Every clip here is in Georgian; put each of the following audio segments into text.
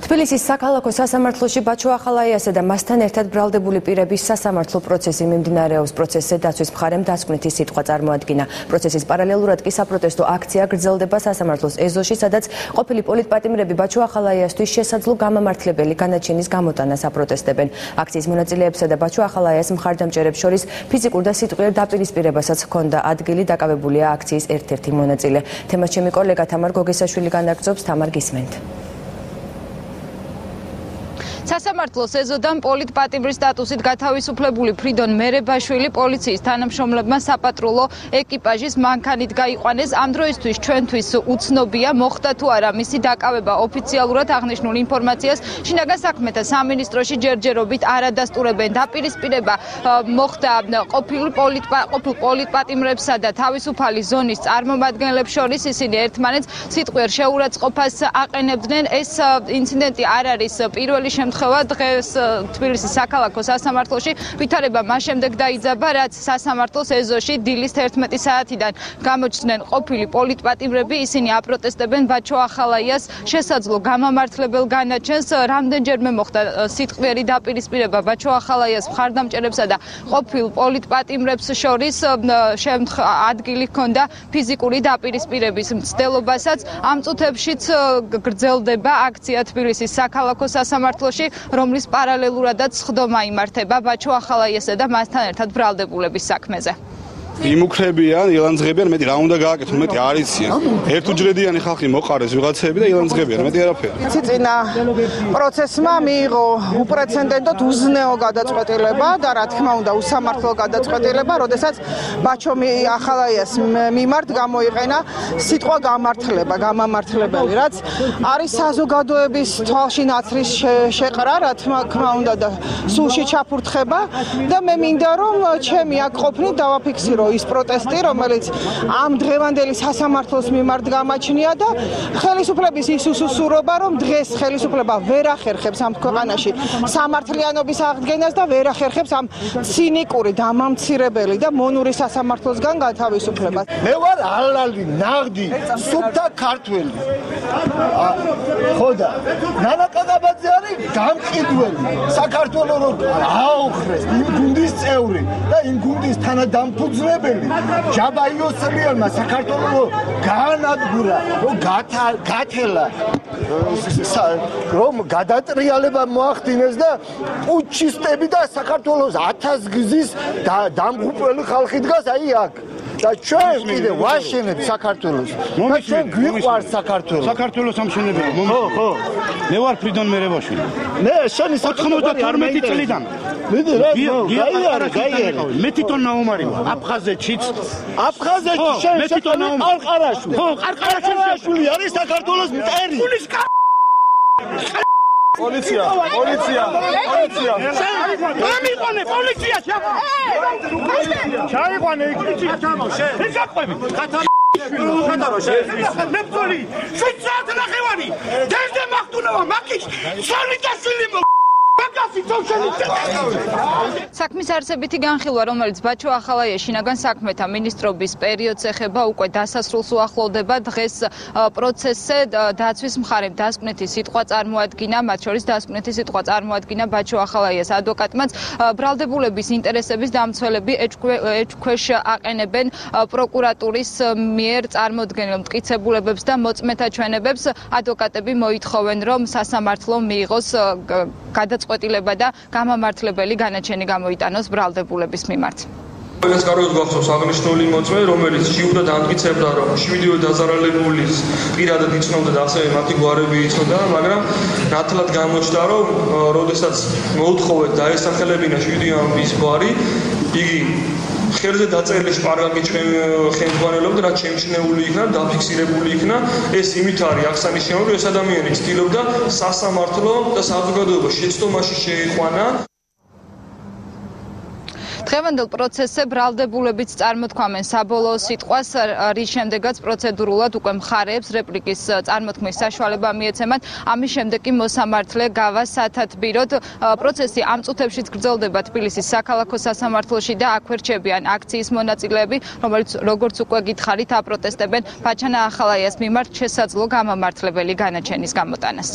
თბილისის საქალაქო სასამართლოში ბაჩო ახალაიასა და მასთან ერთად ბრალდებული პირების სასამართლო პროცესი მიმდინარეობს. პროცესზე დაცვის მხარემ დასკვნითი სიტყვა წარმოადგინა. პროცესის პარალელურად კი საპროტესტო აქცია გრძელდება სასამართლოს ეზოში, სადაც ყოფილი პოლიტპატიმრები ბაჩო ახალაიასთვის შესაძლო გამამართლებელი განაჩენის გამოტანას აპროტესტებენ. აქციის მონაწილეებსა და ბაჩო ახალაიას მხარდამჭერებს შორის ფიზიკურ და სიტყვიერ დაპირისპირებასაც ჰქონდა ადგილი. დაკავებულია აქციის ერთ-ერთი მონაწილე. თემას ჩემი კოლეგა თამარ გოგესაშვილი განაგრძობს. თამარ, გისმენთ. სასამართლოს ეზოდან პოლიტპატიმრის სტატუსით გათავისუფლებული ფრიდონ მერებაშვილი პოლიციის თანამშრომლებმა საპატრულო ეკიპაჟის მანქანით გაიყვანეს. ამ დროისთვის ჩვენთვის უცნობია, მოხდა თუ არა მისი დაკავება. ოფიციალურად აღნიშნულ ინფორმაციას შინაგან საქმეთა სამინისტროში ჯერჯერობით არ ადასტურებენ. დაპირისპირება მოხდა ყოფილ პოლიტპატიმრებსა და თავისუფალი ზონის წარმომადგენლებს შორის. ისინი ერთმანეთს სიტყვიერ შეურაცხყოფას აყენებდნენ. ეს ინციდენტი არ არის პირველი შემთხვევა. დღეს თბილისის საქალაქო სასამართლოში ვითარება მას შემდეგ დაიძაბა, რაც სასამართლოს ეზოში დილის 11 საათიდან გამოჩნდნენ ყოფილი პოლიტპატიმრები. ისინი აპროტესტებენ ბაჩო ახალაიას შესაძლო გამამართლებელ განაჩენს. რამდენჯერმე მოხდა სიტყვიერი დაპირისპირება ბაჩო ახალაიას მხარდამჭერებსა და ყოფილ პოლიტპატიმრებს შორის. ადგილი ჰქონდა ფიზიკური დაპირისპირების მცდელობასაც. ამ წუთებშიც გრძელდება აქცია თბილისის საქალაქო სასამართლოში, რომლის პარალელურადაც სხდომა იმართება ბაჩო ახალაიასა და მასთან ერთად ბრალდებულების საქმეზე. იმუქრებიან, ილანძღებიან, მეტი რა უნდა გააკეთონ, მეტი არ იციან. ერთუჯრედიანი ხალხი მოყარეს ვიღაცები და ილანძღებიან, მეტი არაფერი. წინა პროცესმა მიიღო უპრეცედენტოდ უზნეო გადაწყვეტილება და რა თქმა უნდა უსამართლო გადაწყვეტილება, როდესაც ბაჩო ახალაიას მიმართ გამოიყენა სიტყვა გამამართლებელი, რაც არის საზოგადოების თვალში ნაცრის შეყრა, რა თქმა უნდა და სულში ჩაფურთხება და მე მინდა რომ ჩემი აქ ყოფნით დავაფიქსირო ის პროტესტი, რომელიც ამ დღევანდელი სასამართლოს მიმართ გამაჩნია და ხელისუფლების ის უსუსურობა, რომ დღეს ხელისუფლება ვერ ახერხებს ამ ქვეყანაში სამართლიანობის აღდგენას და ვერ ახერხებს ამ ცინიკური, დამამცირებელი და მონური სასამართლოსგან გათავისუფლებას. მე ვარ ალალი, ნაღდი, სუფთა ქართველი. ხო და ნანა კაკაბაძე არის გამყიდველი. საქართველოს რო აოხრეს იმ გუნდის წევრი და იმ გუნდის თანადამფუძნებელი ჯაბა იოსებიანმა საქართველოს გაანადგურა, რომ გათელა რომ გადატრიალება მოახდინეს და პუჩისტები და საქართველოს 1000 გზის დამღუპველი ხალხი დგას აი აქ. და ჩვენ კიდე ვაშენებთ საქართველოს. და ჩვენ გვიყვარს საქართველოს. საქართველოს ამშენებელი. ხო. მე ვარ ფრიდონ მერებაშვილი. მე შენი 92 წლიდან. გაიარე. მე თვითონ ნაომარი ვარ. აფხაზეთშიც. აფხაზეთში შენ ყარყარაშვილი. ხო, ყარყარაშვილი არის საქართველოს მტერი. პოლიცია. გამიყვანე პოლიცია. ჩაიყვანე იქ. ეკაყვები. ნებწოლი. შვიცრად ნახევარი. დეზე მახტუნოვა მაკის. სოლიდაშვილი საქმის არსებითი განხილვა, რომელიც ბაჩო ახალაიას შინაგან საქმეთა მინისტრობის პერიოდს ეხება, უკვე დასასრულს უახლოვდება. დღეს პროცესზე დაცვის მხარემ დასკვნითი სიტყვა წარმოადგინა, მათ შორის დასკვნითი სიტყვა წარმოადგინა ბაჩო ახალაიას ადვოკატმაც. ბრალდებულების ინტერესების დამცველები ეჭქვეშ აყენებენ პროკურატურის მიერ წარმოდგენილ მტკიცებულებებს და მოწმეთა ჩვენებებს. ადვოკატები მოითხოვენ, რომ სასამართლომ მიიღოს გადაწყვეტილება და გამამართლებელი განაჩენი გამოიტანოს ბრალდებულების მიმართ. ეს კარგად გვახსოვს აღნიშნული მოწმე, რომელიც ჯიუდად ამტკიცებდა, რომ 7-ვე დაზარალებულის პირადად იცნობდა და ასევე მათი გვარები იცნობდა, მაგრამ ნათლად გამოჩნდა, რომ როდესაც მოუთხოვეთ დაესახელებინა 7-ის გვარი, იგი ხელზე დაწერილი შპარგალი ხელმძღვანელობდა, რაც შემჩნეული იქნა, დაფიქსირებული იქნა. ეს იმით არის აღსანიშნავი, რომ ეს ადამიანი ცდილობდა სასამართლო და საზოგადოება შეცდომაში შეიყვანა. დღევანდელ პროცესზე ბრალდებულებიც წარმოთქვამენ საბოლოო სიტყვას, რის შემდეგაც პროცედურულად უკვე მხარეებს რეპლიკის წარმოთქმის საშუალება მიეცემათ. ამის შემდეგ კი მოსამართლე გავა სათათბიროდ. პროცესი ამ წუთებშიც გრძელდება თბილისის საქალაქო სასამართლოში და აქვე რჩებიან აქციის მონაწილეები, რომელიც როგორც უკვე გითხარით, აპროტესტებენ ბაჩანა ახალაიას მიმართ შესაძლო გამამართლებელი განაჩენის გამოტანას.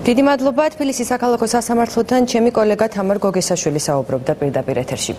დიდი მადლობა თბილისის საქალაქო სასამართლოდან ჩემი კოლეგა თამარ გოგესაშვილი საუბრობდა პირდაპირ ეთერში.